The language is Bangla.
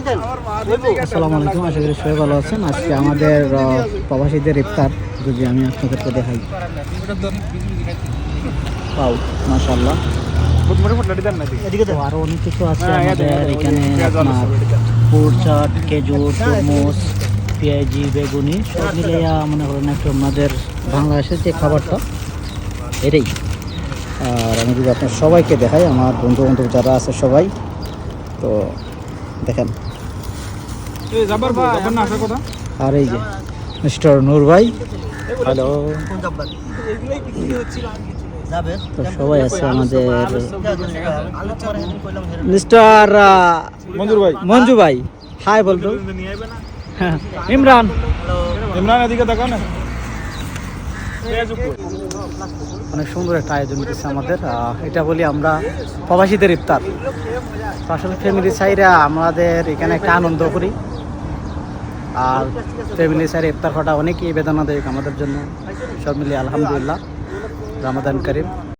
আসসালামু আলাইকুম, আশা করি সবাই ভালো আছেন। আজকে আমাদের প্রবাসীদের ইফতার যদি আমি আপনাদেরকে দেখাই, পাও মাশাআল্লাহ, আরো অনেক কিছু আছে আমাদের এখানে। আপনার ফুড চাট, খেজুর, তরমুজ, পেঁয়াজি, বেগুনি সব মিলিয়ে মনে করেন একটু আমাদের বাংলাদেশের যে খাবারটা এটাই। আর আমি যদি আপনার সবাইকে দেখাই, আমার বন্ধু বান্ধব যারা আছে সবাই, তো দেখেন। আর এই যে মিস্টার নূর ভাই, হ্যালো, তো সবাই আছে আমাদের। মিস্টার মঞ্জু ভাই হাই বলতো। ইমরান এদিকে দেখো না। অনেক সুন্দর একটা আয়োজন করেছে আমাদের। এটা বলি আমরা প্রবাসীদের ইফতার। তো আসলে ফ্যামিলি সাইডে আমাদের এখানে একটা আনন্দ করি, আর ফ্যামিলি সাইডে ইফতার খাওয়াটা অনেকই বেদনাদায়ক আমাদের জন্য। সব মিলিয়ে আলহামদুলিল্লাহ, রমাদান করিম।